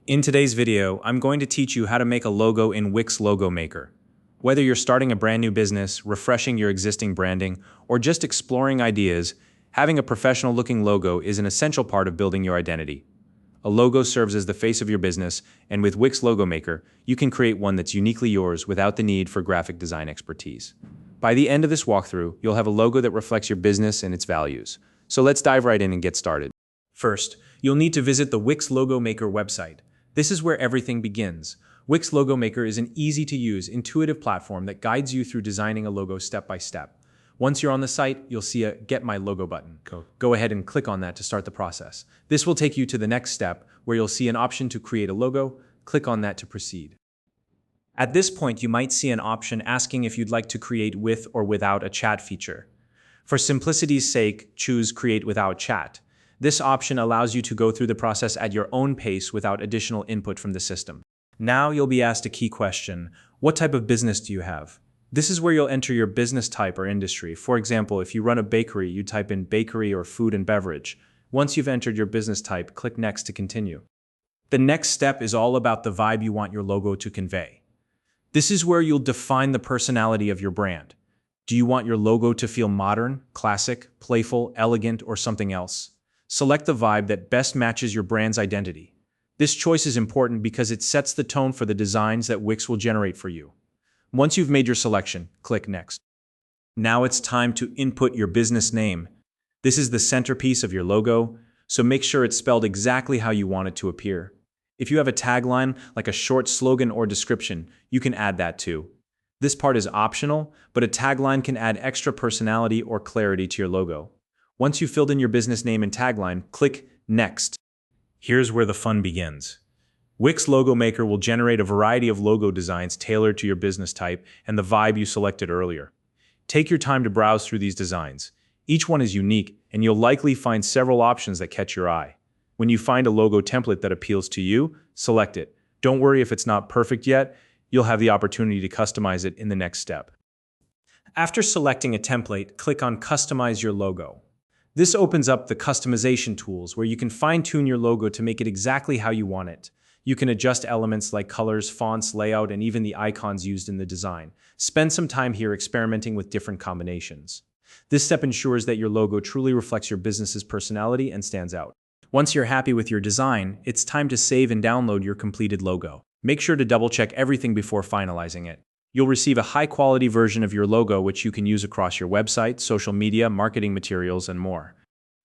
In today's video, I'm going to teach you how to make a logo in Wix Logo Maker. Whether you're starting a brand new business, refreshing your existing branding, or just exploring ideas, having a professional-looking logo is an essential part of building your identity. A logo serves as the face of your business, and with Wix Logo Maker, you can create one that's uniquely yours without the need for graphic design expertise. By the end of this walkthrough, you'll have a logo that reflects your business and its values. So let's dive right in and get started. First, you'll need to visit the Wix Logo Maker website. This is where everything begins. Wix Logo Maker is an easy-to-use, intuitive platform that guides you through designing a logo step by step. Once you're on the site, you'll see a Get My Logo button. Go ahead and click on that to start the process. This will take you to the next step, where you'll see an option to create a logo. Click on that to proceed. At this point, you might see an option asking if you'd like to create with or without a chat feature. For simplicity's sake, choose Create Without Chat. This option allows you to go through the process at your own pace without additional input from the system. Now you'll be asked a key question. What type of business do you have? This is where you'll enter your business type or industry. For example, if you run a bakery, you type in bakery or food and beverage. Once you've entered your business type, click Next to continue. The next step is all about the vibe you want your logo to convey. This is where you'll define the personality of your brand. Do you want your logo to feel modern, classic, playful, elegant, or something else? Select the vibe that best matches your brand's identity. This choice is important because it sets the tone for the designs that Wix will generate for you. Once you've made your selection, click Next. Now it's time to input your business name. This is the centerpiece of your logo, so make sure it's spelled exactly how you want it to appear. If you have a tagline, like a short slogan or description, you can add that too. This part is optional, but a tagline can add extra personality or clarity to your logo. Once you've filled in your business name and tagline, click Next. Here's where the fun begins. Wix Logo Maker will generate a variety of logo designs tailored to your business type and the vibe you selected earlier. Take your time to browse through these designs. Each one is unique, and you'll likely find several options that catch your eye. When you find a logo template that appeals to you, select it. Don't worry if it's not perfect yet. You'll have the opportunity to customize it in the next step. After selecting a template, click on Customize Your Logo. This opens up the customization tools where you can fine-tune your logo to make it exactly how you want it. You can adjust elements like colors, fonts, layout, and even the icons used in the design. Spend some time here experimenting with different combinations. This step ensures that your logo truly reflects your business's personality and stands out. Once you're happy with your design, it's time to save and download your completed logo. Make sure to double-check everything before finalizing it. You'll receive a high-quality version of your logo which you can use across your website, social media, marketing materials, and more.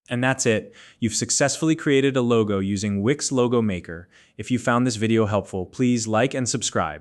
And that's it. You've successfully created a logo using Wix Logo Maker. If you found this video helpful, please like and subscribe.